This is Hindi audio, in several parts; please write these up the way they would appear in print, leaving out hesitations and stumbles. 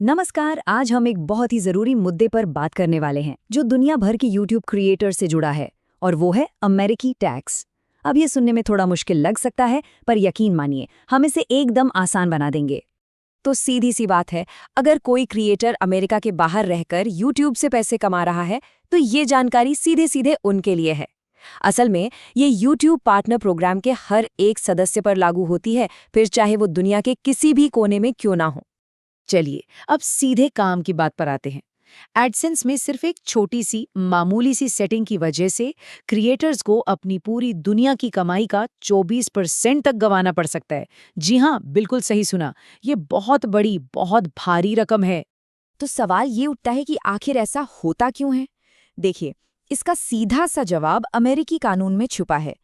नमस्कार। आज हम एक बहुत ही जरूरी मुद्दे पर बात करने वाले हैं जो दुनिया भर के यूट्यूब क्रिएटर से जुड़ा है, और वो है अमेरिकी टैक्स। अब ये सुनने में थोड़ा मुश्किल लग सकता है, पर यकीन मानिए हम इसे एकदम आसान बना देंगे। तो सीधी सी बात है, अगर कोई क्रिएटर अमेरिका के बाहर रहकर यूट्यूब से पैसे कमा रहा है तो ये जानकारी सीधे सीधे उनके लिए है। असल में ये यूट्यूब पार्टनर प्रोग्राम के हर एक सदस्य पर लागू होती है, फिर चाहे वो दुनिया के किसी भी कोने में क्यों ना हो। चलिए अब सीधे काम की बात पर आते हैं। एडसेंस में सिर्फ एक छोटी सी मामूली सी सेटिंग की वजह से क्रिएटर्स को अपनी पूरी दुनिया की कमाई का 24% तक गंवाना पड़ सकता है। जी हाँ, बिल्कुल सही सुना। ये बहुत बड़ी, बहुत भारी रकम है। तो सवाल ये उठता है कि आखिर ऐसा होता क्यों है। देखिए, इसका सीधा सा जवाब अमेरिकी कानून में छुपा है।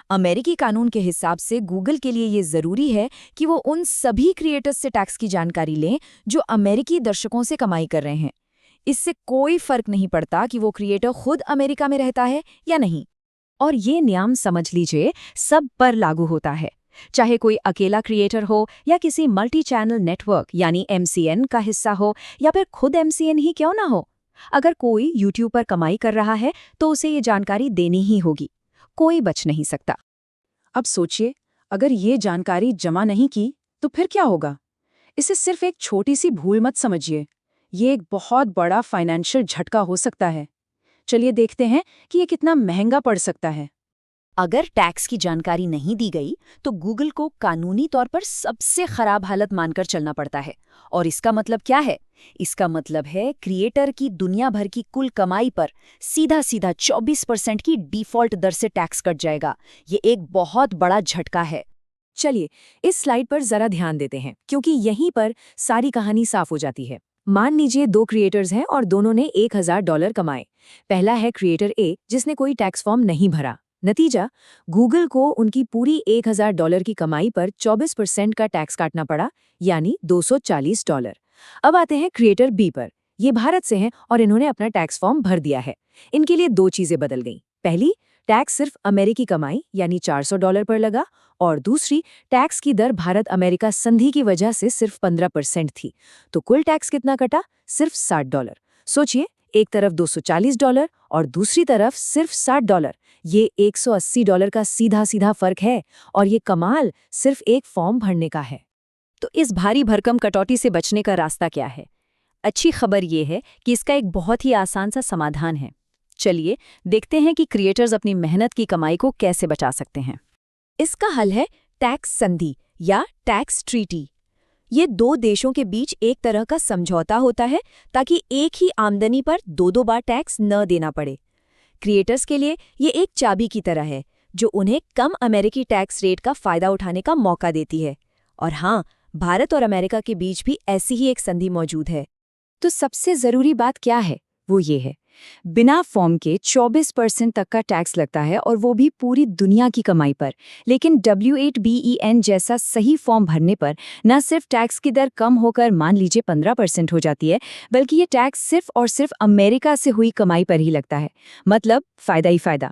अमेरिकी कानून के हिसाब से गूगल के लिए ये जरूरी है कि वो उन सभी क्रिएटर्स से टैक्स की जानकारी लें जो अमेरिकी दर्शकों से कमाई कर रहे हैं। इससे कोई फर्क नहीं पड़ता कि वो क्रिएटर खुद अमेरिका में रहता है या नहीं। और ये नियम समझ लीजिए सब पर लागू होता है, चाहे कोई अकेला क्रिएटर हो या किसी मल्टी चैनल नेटवर्क यानी एमसीएन का हिस्सा हो, या फिर खुद एमसीएन ही क्यों ना हो। अगर कोई यूट्यूब पर कमाई कर रहा है तो उसे ये जानकारी देनी ही होगी, कोई बच नहीं सकता। अब सोचिए, अगर ये जानकारी जमा नहीं की तो फिर क्या होगा? इसे सिर्फ एक छोटी सी भूल मत समझिए, ये एक बहुत बड़ा फाइनेंशियल झटका हो सकता है। चलिए देखते हैं कि ये कितना महंगा पड़ सकता है। अगर टैक्स की जानकारी नहीं दी गई तो गूगल को कानूनी तौर पर सबसे खराब हालत मानकर चलना पड़ता है। और इसका मतलब क्या है? इसका मतलब है क्रिएटर की दुनिया भर की कुल कमाई पर सीधा सीधा 24% की डिफॉल्ट दर से टैक्स कट जाएगा। ये एक बहुत बड़ा झटका है। चलिए इस स्लाइड पर जरा ध्यान देते हैं, क्योंकि यहीं पर सारी कहानी साफ हो जाती है। मान लीजिए दो क्रिएटर्स हैं और दोनों ने $1000 कमाए। पहला है क्रिएटर ए, जिसने कोई टैक्स फॉर्म नहीं भरा। नतीजा, गूगल को उनकी पूरी $1000 की कमाई पर 24% का टैक्स काटना पड़ा, यानी $240। अब आते हैं क्रिएटर बी पर। ये भारत से हैं और इन्होंने अपना टैक्स फॉर्म भर दिया है। इनके लिए दो चीजें बदल गईं। पहली, टैक्स सिर्फ अमेरिकी कमाई यानी $400 पर लगा, और दूसरी, टैक्स की दर भारत अमेरिका संधि की वजह से सिर्फ 15% थी। तो कुल टैक्स कितना कटा? सिर्फ $60। सोचिए, एक तरफ $240 और दूसरी तरफ सिर्फ $60। ये $180 का सीधा सीधा फर्क है, और ये कमाल सिर्फ एक फॉर्म भरने का है। तो इस भारी भरकम कटौती से बचने का रास्ता क्या है? अच्छी खबर ये है कि इसका एक बहुत ही आसान सा समाधान है। चलिए देखते हैं कि क्रिएटर्स अपनी मेहनत की कमाई को कैसे बचा सकते हैं। इसका हल है टैक्स संधि या टैक्स ट्रीटी। ये दो देशों के बीच एक तरह का समझौता होता है ताकि एक ही आमदनी पर दो बार टैक्स न देना पड़े। क्रिएटर्स के लिए ये एक चाबी की तरह है जो उन्हें कम अमेरिकी टैक्स रेट का फायदा उठाने का मौका देती है। और हाँ, भारत और अमेरिका के बीच भी ऐसी ही एक संधि मौजूद है। तो सबसे जरूरी बात क्या है? वो ये है, बिना फॉर्म के 24% तक का टैक्स लगता है, और वो भी पूरी दुनिया की कमाई पर। लेकिन W8BEN जैसा सही फॉर्म भरने पर न सिर्फ टैक्स की दर कम होकर मान लीजिए 15% हो जाती है, बल्कि ये टैक्स सिर्फ और सिर्फ अमेरिका से हुई कमाई पर ही लगता है। मतलब फायदा ही फायदा।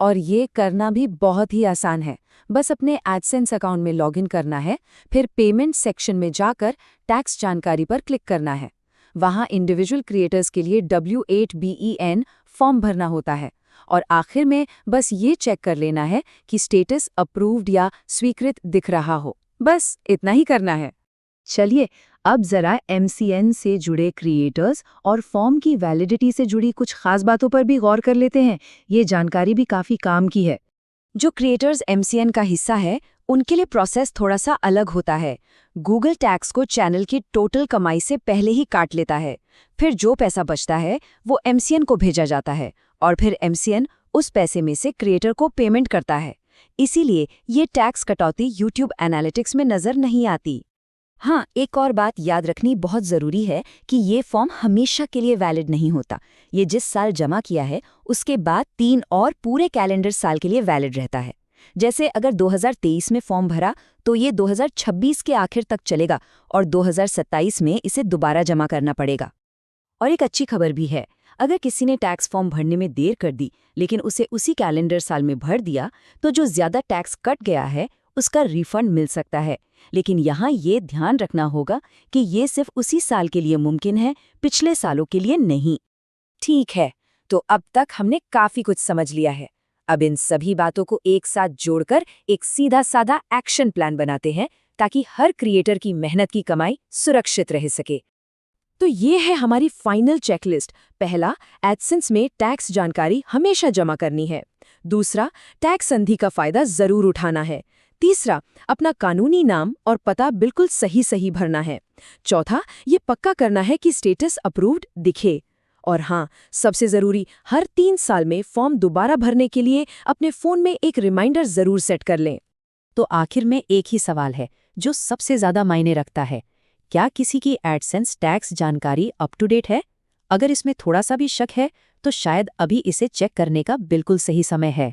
और ये करना भी बहुत ही आसान है। बस अपने एडसेंस अकाउंट में लॉगिन करना है, फिर पेमेंट सेक्शन में जाकर टैक्स जानकारी पर क्लिक करना है। वहाँ इंडिविजुअल क्रिएटर्स के लिए W8BEN फॉर्म भरना होता है, और आखिर में बस ये चेक कर लेना है कि स्टेटस अप्रूव्ड या स्वीकृत दिख रहा हो। बस इतना ही करना है। चलिए अब जरा MCN से जुड़े क्रिएटर्स और फॉर्म की वैलिडिटी से जुड़ी कुछ खास बातों पर भी गौर कर लेते हैं। ये जानकारी भी काफी काम की है। जो क्रिएटर्स MCN का हिस्सा है उनके लिए प्रोसेस थोड़ा सा अलग होता है। गूगल टैक्स को चैनल की टोटल कमाई से पहले ही काट लेता है। फिर जो पैसा बचता है वो MCN को भेजा जाता है, और फिर MCN उस पैसे में से क्रिएटर को पेमेंट करता है। इसीलिए ये टैक्स कटौती YouTube एनालिटिक्स में नजर नहीं आती। हाँ, एक और बात याद रखनी बहुत ज़रूरी है कि ये फॉर्म हमेशा के लिए वैलिड नहीं होता। ये जिस साल जमा किया है उसके बाद 3 और पूरे कैलेंडर साल के लिए वैलिड रहता है। जैसे अगर 2023 में फॉर्म भरा तो ये 2026 के आखिर तक चलेगा, और 2027 में इसे दोबारा जमा करना पड़ेगा। और एक अच्छी खबर भी है, अगर किसी ने टैक्स फॉर्म भरने में देर कर दी लेकिन उसे उसी कैलेंडर साल में भर दिया, तो जो ज़्यादा टैक्स कट गया है उसका रिफंड मिल सकता है। लेकिन यहाँ ये ध्यान रखना होगा कि ये सिर्फ उसी साल के लिए मुमकिन है, पिछले सालों के लिए नहीं। ठीक है, तो अब तक हमने काफी कुछ समझ लिया है। अब इन सभी बातों को एक साथ जोड़कर एक सीधा साधा एक्शन प्लान बनाते हैं ताकि हर क्रिएटर की मेहनत की कमाई सुरक्षित रह सके। तो ये है हमारी फाइनल चेकलिस्ट। पहला, एडसेंस में टैक्स जानकारी हमेशा जमा करनी है। दूसरा, टैक्स संधि का फायदा जरूर उठाना है। तीसरा, अपना कानूनी नाम और पता बिल्कुल सही भरना है। चौथा, ये पक्का करना है कि स्टेटस अप्रूव्ड दिखे। और हाँ, सबसे जरूरी, हर 3 साल में फॉर्म दोबारा भरने के लिए अपने फोन में एक रिमाइंडर जरूर सेट कर लें। तो आखिर में एक ही सवाल है जो सबसे ज्यादा मायने रखता है, क्या किसी की एडसेंस टैक्स जानकारी अप टू डेट है? अगर इसमें थोड़ा सा भी शक है तो शायद अभी इसे चेक करने का बिल्कुल सही समय है।